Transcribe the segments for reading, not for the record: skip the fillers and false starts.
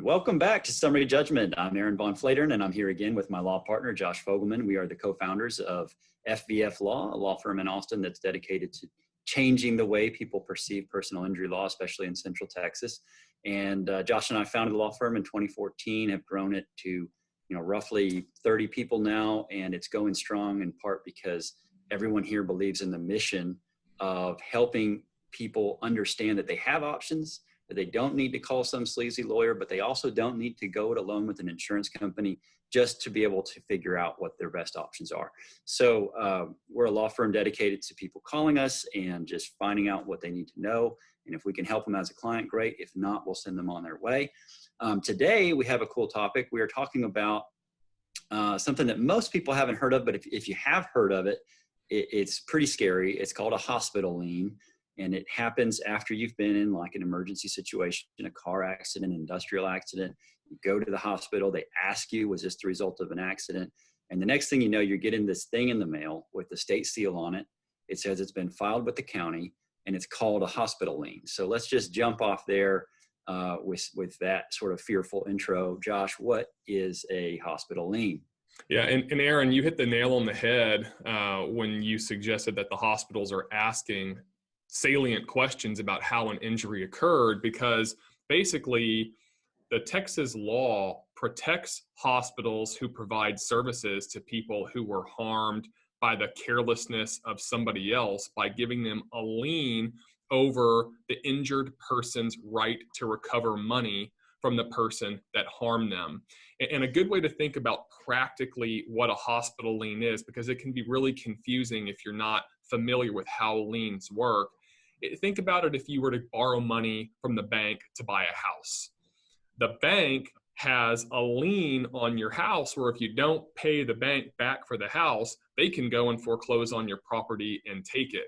Welcome back to Summary Judgment. I'm Aaron Von Flatern, and I'm here again with my law partner, Josh Fogelman. We are the co-founders of FVF Law, a law firm in Austin that's dedicated to changing the way people perceive personal injury law, especially in Central Texas. And Josh and I founded the law firm in 2014, have grown it to roughly 30 people now, and it's going strong in part because everyone here believes in the mission of helping people understand that they have options, that they don't need to call some sleazy lawyer, but they also don't need to go it alone with an insurance company just to be able to figure out what their best options are. So we're a law firm dedicated to people calling us and just finding out what they need to know. And if we can help them as a client, great. If not, we'll send them on their way. Today, we have a cool topic. We are talking about something that most people haven't heard of, but if you have heard of it, it's pretty scary. It's called a hospital lien. And it happens after you've been in like an emergency situation, a car accident, an industrial accident. You go to the hospital, they ask you, was this the result of an accident? And the next thing you know, you're getting this thing in the mail with the state seal on it. It says it's been filed with the county, and it's called a hospital lien. So let's just jump off there with that sort of fearful intro. Josh, what is a hospital lien? Yeah, and Aaron, you hit the nail on the head when you suggested that the hospitals are asking salient questions about how an injury occurred, because basically the Texas law protects hospitals who provide services to people who were harmed by the carelessness of somebody else by giving them a lien over the injured person's right to recover money from the person that harmed them. And a good way to think about practically what a hospital lien is, because it can be really confusing if you're not familiar with how liens work. Think about it if you were to borrow money from the bank to buy a house. The bank has a lien on your house where if you don't pay the bank back for the house, they can go and foreclose on your property and take it.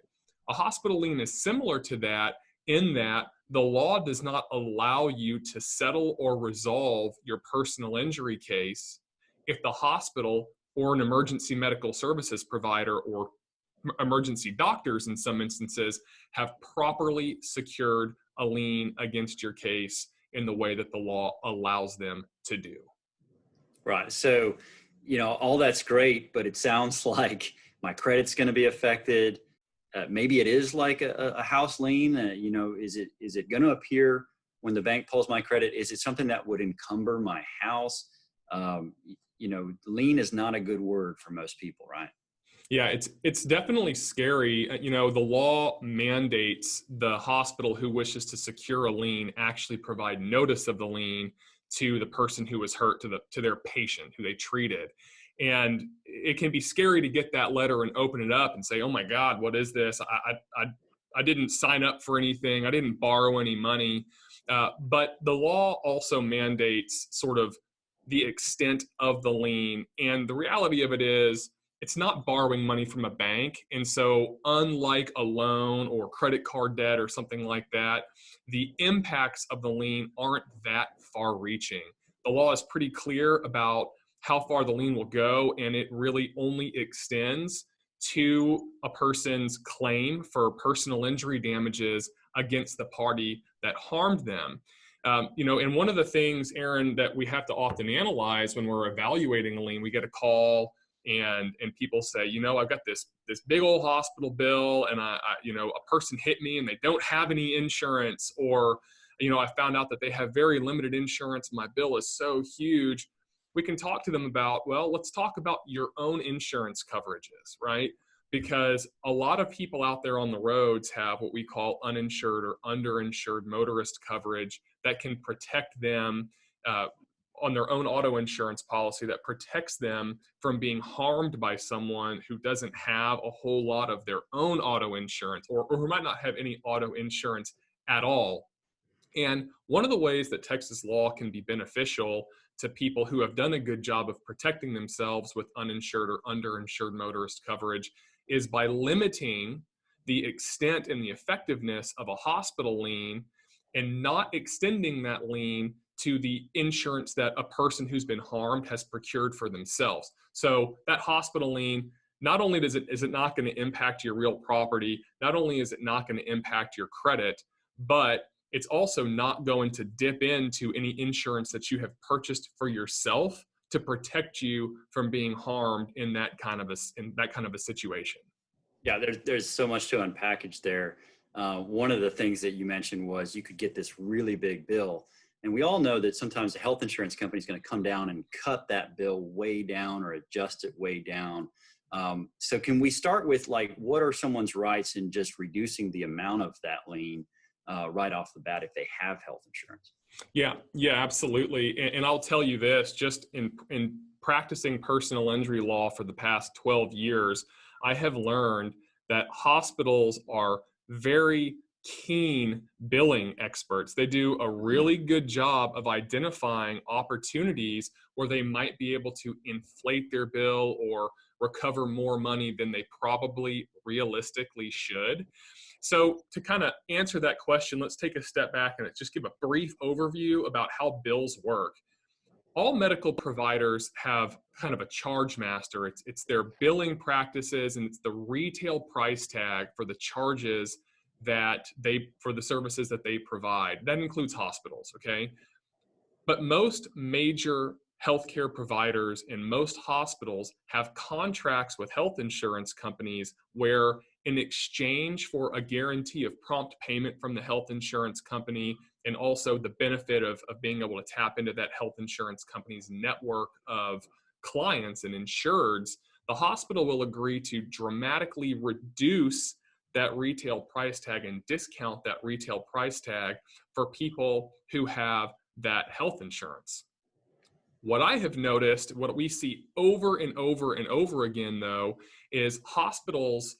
A hospital lien is similar to that in that the law does not allow you to settle or resolve your personal injury case if the hospital or an emergency medical services provider or emergency doctors in some instances have properly secured a lien against your case in the way that the law allows them to do. Right. So, all that's great, but it sounds like my credit's going to be affected. Maybe it is like a house lien. Is it going to appear when the bank pulls my credit? Is it something that would encumber my house? Lien is not a good word for most people, right? Yeah, it's definitely scary. The law mandates the hospital who wishes to secure a lien actually provide notice of the lien to the person who was hurt, to their patient who they treated. And it can be scary to get that letter and open it up and say, oh my God, what is this? I didn't sign up for anything. I didn't borrow any money. But the law also mandates sort of the extent of the lien. And the reality of it is, it's not borrowing money from a bank. And so unlike a loan or credit card debt or something like that, the impacts of the lien aren't that far reaching. The law is pretty clear about how far the lien will go, and it really only extends to a person's claim for personal injury damages against the party that harmed them. And one of the things, Aaron, that we have to often analyze when we're evaluating a lien, we get a call and people say, I've got this big old hospital bill, and a person hit me and they don't have any insurance, or I found out that they have very limited insurance. My bill is so huge. We can talk to them about, well, let's talk about your own insurance coverages, right? Because a lot of people out there on the roads have what we call uninsured or underinsured motorist coverage that can protect them on their own auto insurance policy, that protects them from being harmed by someone who doesn't have a whole lot of their own auto insurance, or who might not have any auto insurance at all. And one of the ways that Texas law can be beneficial to people who have done a good job of protecting themselves with uninsured or underinsured motorist coverage is by limiting the extent and the effectiveness of a hospital lien and not extending that lien to the insurance that a person who's been harmed has procured for themselves. So that hospital lien, not only is it not going to impact your real property, not only is it not going to impact your credit, but it's also not going to dip into any insurance that you have purchased for yourself to protect you from being harmed in that kind of a situation. Yeah, there's so much to unpackage there. One of the things that you mentioned was you could get this really big bill. And we all know that sometimes the health insurance company is going to come down and cut that bill way down or adjust it way down. So can we start with, like, what are someone's rights in just reducing the amount of that lien right off the bat if they have health insurance? Yeah, absolutely. And I'll tell you this, just in practicing personal injury law for the past 12 years, I have learned that hospitals are very keen billing experts. They do a really good job of identifying opportunities where they might be able to inflate their bill or recover more money than they probably realistically should. So to kind of answer that question, let's take a step back and just give a brief overview about how bills work. All medical providers have kind of a charge master. It's their billing practices, and it's the retail price tag for the charges for the services that they provide. That includes hospitals, okay? But most major healthcare providers and most hospitals have contracts with health insurance companies where, in exchange for a guarantee of prompt payment from the health insurance company, and also the benefit of being able to tap into that health insurance company's network of clients and insureds, the hospital will agree to dramatically reduce that retail price tag and discount that retail price tag for people who have that health insurance. What I have noticed, what we see over and over and over again, though, is hospitals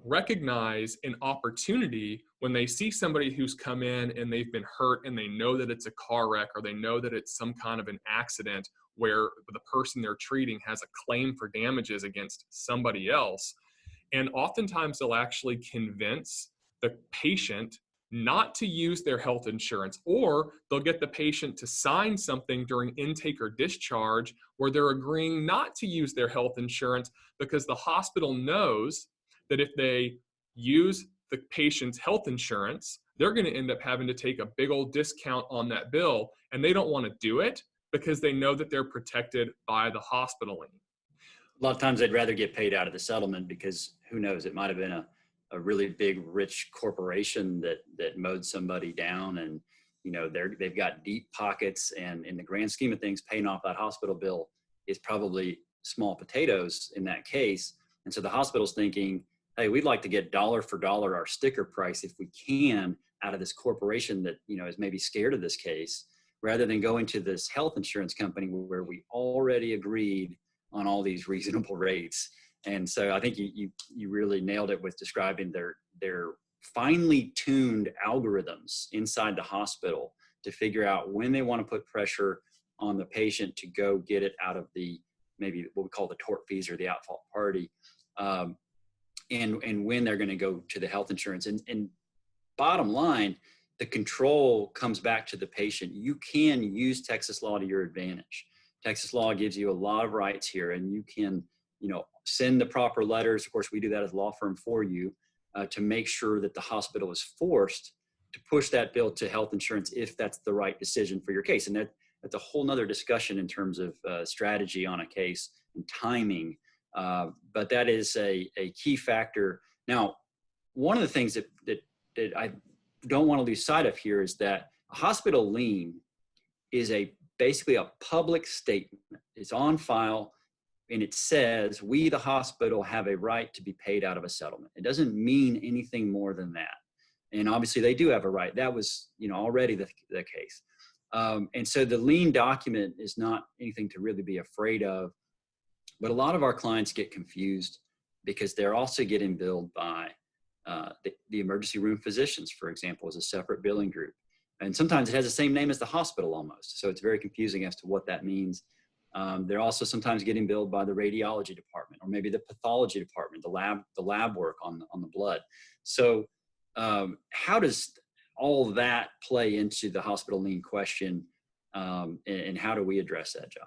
recognize an opportunity when they see somebody who's come in and they've been hurt and they know that it's a car wreck or they know that it's some kind of an accident where the person they're treating has a claim for damages against somebody else. And oftentimes they'll actually convince the patient not to use their health insurance, or they'll get the patient to sign something during intake or discharge where they're agreeing not to use their health insurance because the hospital knows that if they use the patient's health insurance, they're going to end up having to take a big old discount on that bill, and they don't want to do it because they know that they're protected by the hospital lien. A lot of times they'd rather get paid out of the settlement because who knows, it might have been a really big, rich corporation that mowed somebody down, and they've got deep pockets, and in the grand scheme of things, paying off that hospital bill is probably small potatoes in that case. And so the hospital's thinking, hey, we'd like to get dollar for dollar our sticker price if we can out of this corporation that is maybe scared of this case, rather than going to this health insurance company where we already agreed on all these reasonable rates. And so I think you really nailed it with describing their finely tuned algorithms inside the hospital to figure out when they want to put pressure on the patient to go get it out of the, maybe what we call the tortfeasor, the out-fault party, and when they're going to go to the health insurance. And bottom line, the control comes back to the patient. You can use Texas law to your advantage. Texas law gives you a lot of rights here, and you can, send the proper letters. Of course, we do that as a law firm for you to make sure that the hospital is forced to push that bill to health insurance if that's the right decision for your case. And that's a whole nother discussion in terms of strategy on a case and timing. But that is a key factor. Now, one of the things that I don't want to lose sight of here is that a hospital lien is basically a public statement. It's on file, and it says we, the hospital, have a right to be paid out of a settlement. It doesn't mean anything more than that. And obviously they do have a right. That was already the case. And so the lien document is not anything to really be afraid of. But a lot of our clients get confused because they're also getting billed by the emergency room physicians, for example, as a separate billing group. And sometimes it has the same name as the hospital almost. So it's very confusing as to what that means. They're also sometimes getting billed by the radiology department, or maybe the pathology department, the lab work on the blood. So how does all that play into the hospital lien question, and how do we address that, Josh?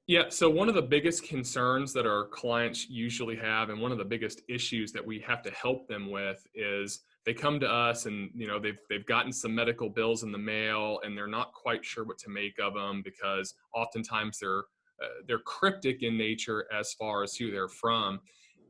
Yeah, so one of the biggest concerns that our clients usually have, and one of the biggest issues that we have to help them with, is they come to us and, they've gotten some medical bills in the mail and they're not quite sure what to make of them, because oftentimes they're cryptic in nature as far as who they're from.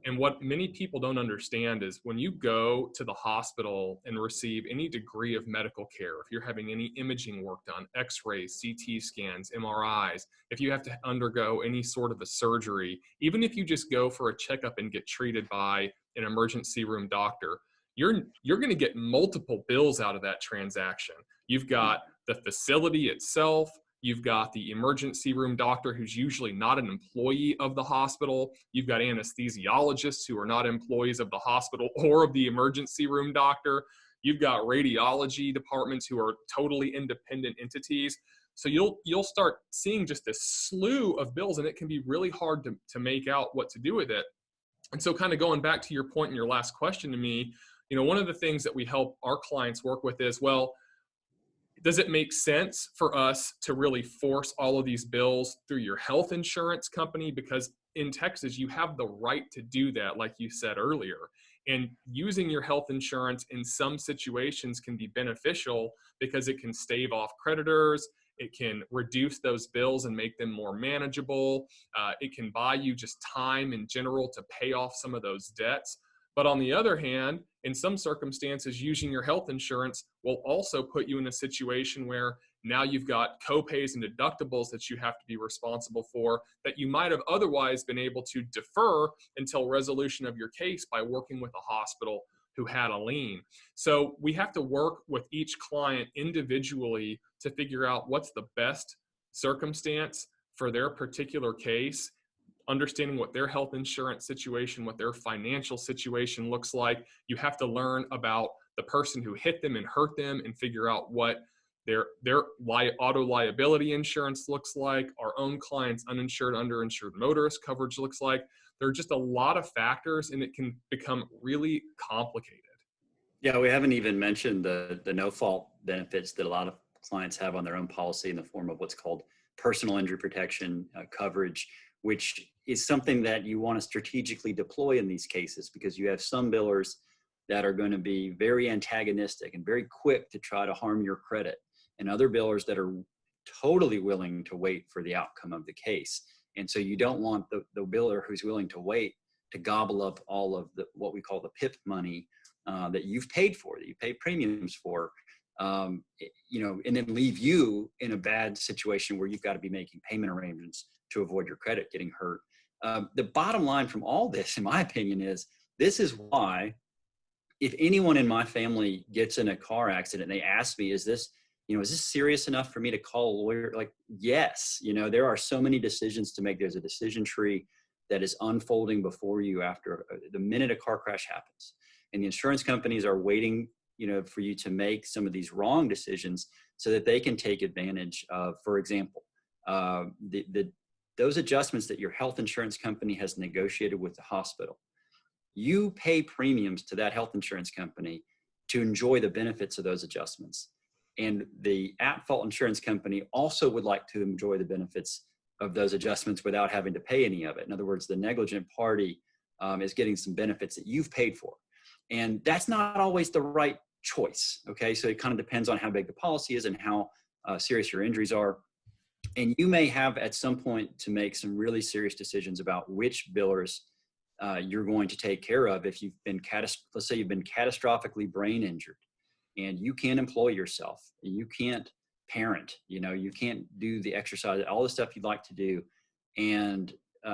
And what many people don't understand is when you go to the hospital and receive any degree of medical care, if you're having any imaging work done, x-rays, CT scans, MRIs, if you have to undergo any sort of a surgery, even if you just go for a checkup and get treated by an emergency room doctor, you're going to get multiple bills out of that transaction. You've got the facility itself. You've got the emergency room doctor who's usually not an employee of the hospital. You've got anesthesiologists who are not employees of the hospital or of the emergency room doctor. You've got radiology departments who are totally independent entities. So you'll start seeing just a slew of bills, and it can be really hard to make out what to do with it. And so kind of going back to your point in your last question to me, one of the things that we help our clients work with is, well, does it make sense for us to really force all of these bills through your health insurance company? Because in Texas, you have the right to do that, like you said earlier. And using your health insurance in some situations can be beneficial because it can stave off creditors. It can reduce those bills and make them more manageable. It can buy you just time in general to pay off some of those debts. But on the other hand, in some circumstances, using your health insurance will also put you in a situation where now you've got copays and deductibles that you have to be responsible for that you might have otherwise been able to defer until resolution of your case by working with a hospital who had a lien. So we have to work with each client individually to figure out what's the best circumstance for their particular case, understanding what their health insurance situation, what their financial situation looks like. You have to learn about the person who hit them and hurt them and figure out what their auto liability insurance looks like, our own clients' uninsured, underinsured motorist coverage looks like. There are just a lot of factors, and it can become really complicated. Yeah, we haven't even mentioned the no-fault benefits that a lot of clients have on their own policy in the form of what's called personal injury protection coverage, which is something that you want to strategically deploy in these cases, because you have some billers that are going to be very antagonistic and very quick to try to harm your credit, and other billers that are totally willing to wait for the outcome of the case. And so you don't want the biller who's willing to wait to gobble up all of what we call the PIP money that you've paid for, that you pay premiums for, and then leave you in a bad situation where you've got to be making payment arrangements to avoid your credit getting hurt. The bottom line from all this, in my opinion, is this is why if anyone in my family gets in a car accident and they ask me, is this serious enough for me to call a lawyer? Like, yes, there are so many decisions to make. There's a decision tree that is unfolding before you after the minute a car crash happens. And the insurance companies are waiting, for you to make some of these wrong decisions so that they can take advantage of, for example, those adjustments that your health insurance company has negotiated with the hospital. You pay premiums to that health insurance company to enjoy the benefits of those adjustments. And the at-fault insurance company also would like to enjoy the benefits of those adjustments without having to pay any of it. In other words, the negligent party is getting some benefits that you've paid for. And that's not always the right choice, okay? So it kind of depends on how big the policy is and how serious your injuries are. And you may have at some point to make some really serious decisions about which billers you're going to take care of if you've been, let's say you've been catastrophically brain injured and you can't employ yourself, you can't parent, you can't do the exercise, all the stuff you'd like to do. And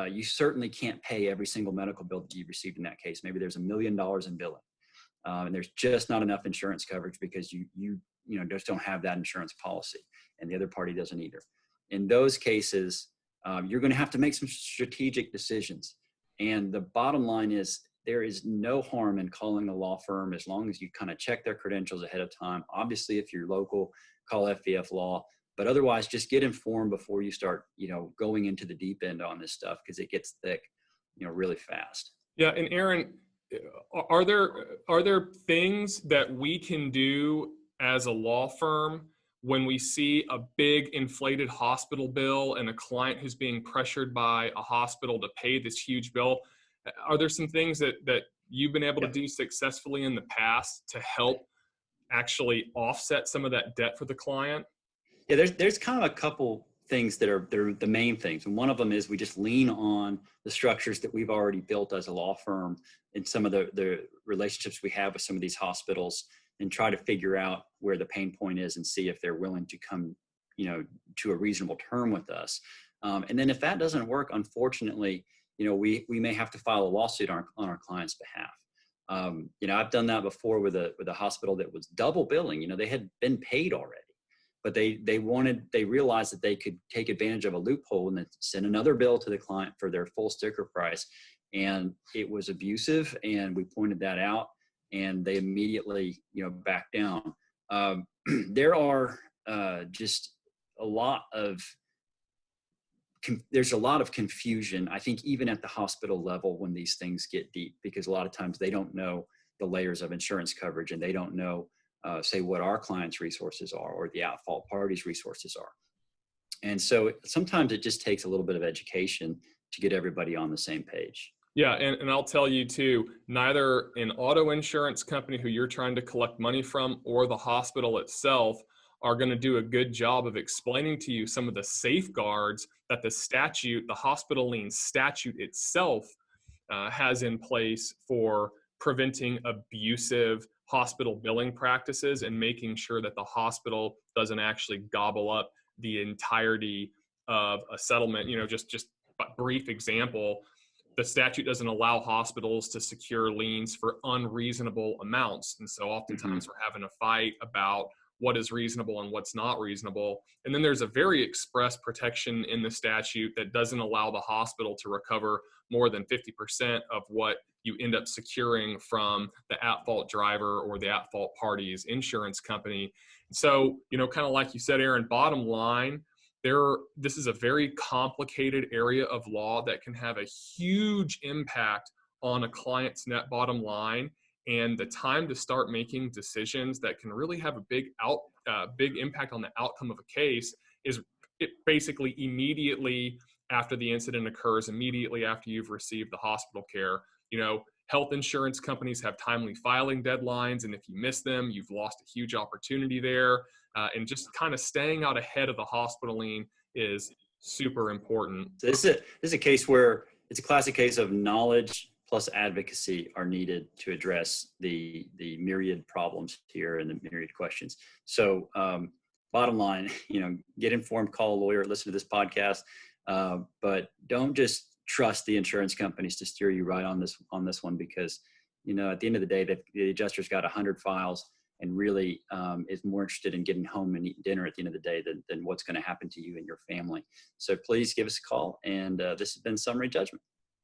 you certainly can't pay every single medical bill that you've received in that case. Maybe there's $1 million in billing. And there's just not enough insurance coverage because you just don't have that insurance policy and the other party doesn't either. In those cases, you're going to have to make some strategic decisions. And the bottom line is there is no harm in calling a law firm as long as you kind of check their credentials ahead of time. Obviously, if you're local, call FVF Law, but otherwise just get informed before you start, going into the deep end on this stuff, because it gets thick, really fast. Yeah. And Aaron, are there things that we can do as a law firm when we see a big inflated hospital bill and a client who's being pressured by a hospital to pay this huge bill? Are there some things that you've been able to Yeah. do successfully in the past to help actually offset some of that debt for the client? Yeah, there's kind of a couple things they're the main things. And one of them is we just lean on the structures that we've already built as a law firm and some of the relationships we have with some of these hospitals, and try to figure out where the pain point is and see if they're willing to come, to a reasonable term with us. And then if that doesn't work, unfortunately, we may have to file a lawsuit on our client's behalf. I've done that before with a hospital that was double billing. They had been paid already, but they realized that they could take advantage of a loophole and then send another bill to the client for their full sticker price. And it was abusive, and we pointed that out, and they immediately, backed down. There are just there's a lot of confusion, I think, even at the hospital level when these things get deep, because a lot of times they don't know the layers of insurance coverage, and they don't know, say, what our clients' resources are or the at-fault party's resources are. And so sometimes it just takes a little bit of education to get everybody on the same page. Yeah, and I'll tell you too, neither an auto insurance company who you're trying to collect money from or the hospital itself are going to do a good job of explaining to you some of the safeguards that the Hospital Lien statute itself has in place for preventing abusive hospital billing practices and making sure that the hospital doesn't actually gobble up the entirety of a settlement. Just a brief example, the statute doesn't allow hospitals to secure liens for unreasonable amounts. And so oftentimes we're having a fight about what is reasonable and what's not reasonable. And then there's a very express protection in the statute that doesn't allow the hospital to recover more than 50% of what you end up securing from the at-fault driver or the at-fault party's insurance company. So, kind of like you said, Aaron, bottom line, this is a very complicated area of law that can have a huge impact on a client's net bottom line. And the time to start making decisions that can really have a big impact on the outcome of a case is basically immediately after the incident occurs, immediately after you've received the hospital care. Health insurance companies have timely filing deadlines, and if you miss them, you've lost a huge opportunity there. And just kind of staying out ahead of the hospital lien is super important. So this is a case where it's a classic case of knowledge plus advocacy are needed to address the myriad problems here and the myriad questions. So bottom line, get informed, call a lawyer, listen to this podcast, but don't just trust the insurance companies to steer you right on this one, because at the end of the day, the adjuster's got 100 files and really is more interested in getting home and eating dinner at the end of the day than what's going to happen to you and your family. So please give us a call, and this has been Summary Judgment.